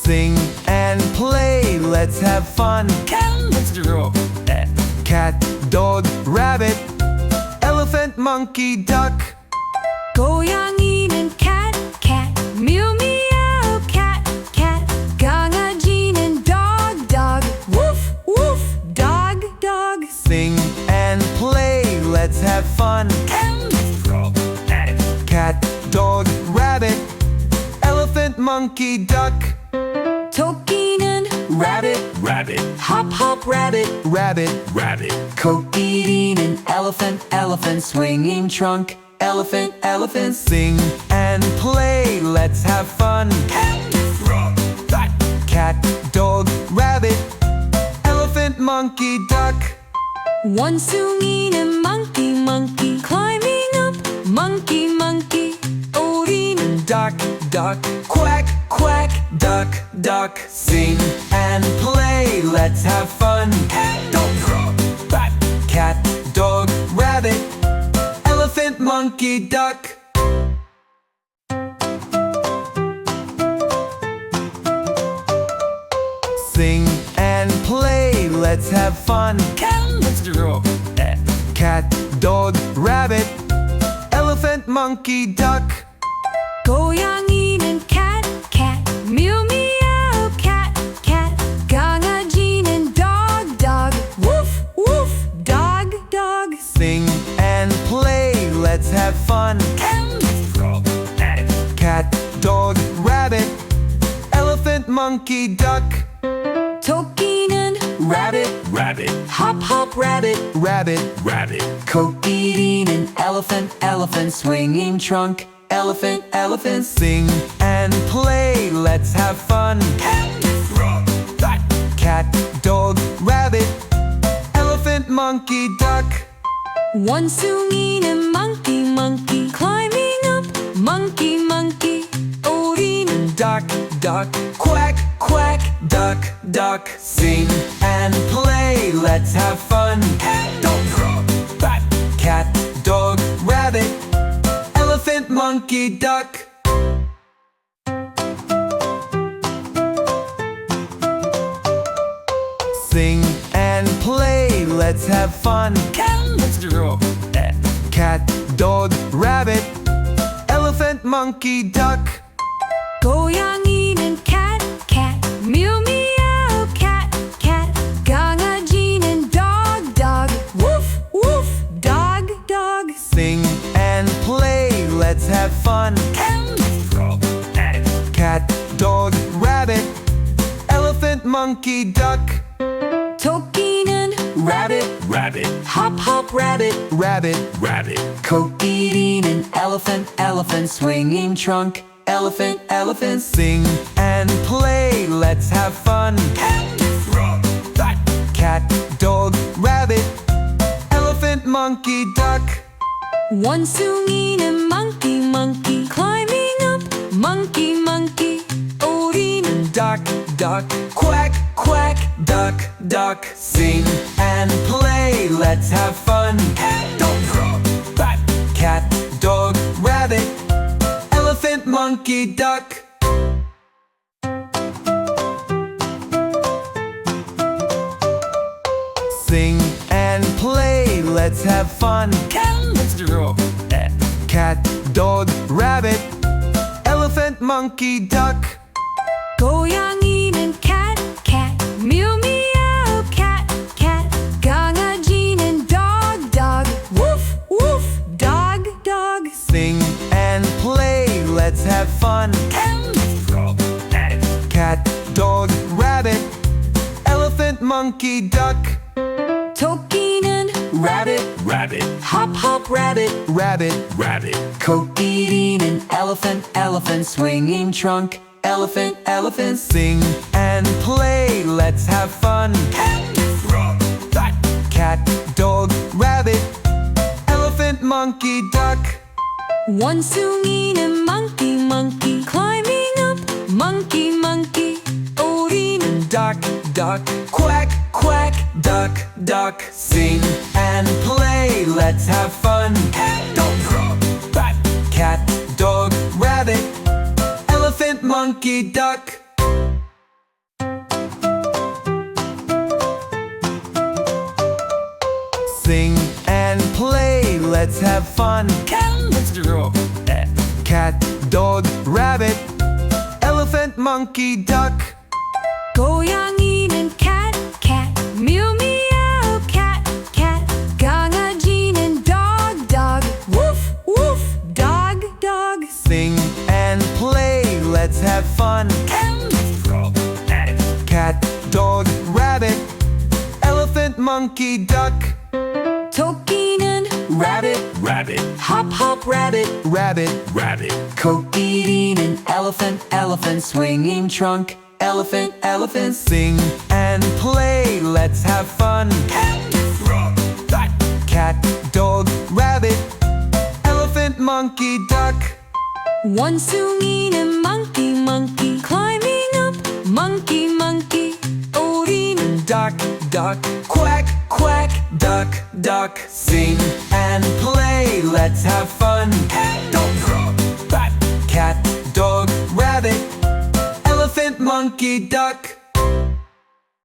Sing and play, let's have fun. Let's draw. Cat, dog, rabbit, elephant, monkey, duck. 고양이는 cat, cat, 뮤미야오 cat, cat. 강아지는 dog, dog, woof, woof, dog, dog. Sing and play, let's have fun. Let's draw. Cat, dog, rabbit, elephant, monkey, duck. 토끼는 Rabbit, rabbit, hop, hop, rabbit. Rabbit, rabbit. 코끼리는 elephant, elephant, swinging trunk. Elephant, elephant. sing and play, let's have fun. Let's draw. Cat, dog, rabbit, elephant, monkey, duck. 원숭이는 monkey, monkey, climbing up. Monkey, monkey. 오리는 Duck, duck, quack, quack, duck, duck. Sing and play, let's have fun. Don't draw. Cat, dog, rabbit, elephant, monkey, duck. Sing and play, let's have fun. Let's draw. Cat, dog, rabbit, elephant, monkey, duck. 고양이는 cat, cat, 뮤미야오 cat, cat. 강아지는 dog, dog, woof, woof, dog, dog. Sing and play, let's have fun. Let's draw. Cat, dog, rabbit, elephant, monkey, duck. 토끼는 Rabbit, rabbit, hop, hop, rabbit. Rabbit, rabbit. 코끼리는 elephant, elephant, swinging trunk. Elephant, elephant. sing and play, let's have fun. Let's draw. Cat, dog, rabbit, elephant, monkey, duck. 원숭이는 monkey, monkey, climbing up. Monkey, monkey. 오리는 Duck, duck, quack, quack, duck, duck. Sing and play, let's have fun. Don't draw. Cat, dog, rabbit, elephant, monkey, duck. Sing and play, let's have fun. Let's draw. Cat, dog, rabbit, elephant, monkey, duck. 고양이는 cat, cat, 뮤미야오 cat, cat. 강아지는 dog, dog, woof, woof, dog, dog. Sing and play, let's have fun. Let's draw. Cat, dog, rabbit, elephant, monkey, duck. 토끼는 Rabbit, rabbit, hop, hop, rabbit. Rabbit, rabbit. 코끼리는 elephant, elephant, swinging trunk. Elephant, elephant. sing and play, let's have fun. Let's draw. Cat, dog, rabbit, elephant, monkey, duck. 원숭이는 monkey, monkey, climbing up. Monkey, monkey. 오리는 Duck, duck, quack, quack, duck, duck. Sing and play, let's have fun. Don't draw. Cat, dog, rabbit, elephant, monkey, duck. Sing and play, let's have fun. Let's draw. Cat, dog, rabbit, elephant, monkey, duck. 고양이는 cat, cat, 뮤미야오 cat, cat. 강아지는 dog, dog, woof, woof, dog, dog. Sing and play, let's have fun. Let's draw. Cat, dog, rabbit, elephant, monkey, duck. 토끼는 Rabbit, rabbit, hop, hop, rabbit. Rabbit, rabbit. 코끼리는 elephant, elephant, swinging trunk. Elephant, elephant. sing and play, let's have fun. Let's draw. Cat, dog, rabbit, elephant, monkey, duck. 원숭이는 monkey, monkey, climbing up. Monkey, monkey. 오리는 Duck, duck, quack, quack, duck, duck. Sing and play, let's have fun. Don't draw. Cat, dog, rabbit, elephant, monkey, duck. let's have fun. Come, let's draw. Cat, dog, rabbit, elephant, monkey, duck. 고양이는 cat, cat. 뮤미야오 cat, cat. 강아지는 dog, dog. Woof, woof. Dog, dog. Sing and play, let's have fun. Come, let's draw. Cat, dog, rabbit, elephant, monkey, duck. 토끼는 Rabbit, Rabbit, hop, hop, rabbit. rabbit. rabbit. 코끼리는 elephant, elephant, swinging trunk. Elephant, elephant, sing and play, let's have fun. Come, let's draw. Cat, dog, rabbit, elephant, monkey, duck. 원숭이는 monkey, monkey. Climbing up, monkey, monkey. 오리는 Duck, duck, quack, quack, duck, duck. Sing and play, let's have fun. Don't draw. Cat, dog, rabbit, elephant, monkey, duck.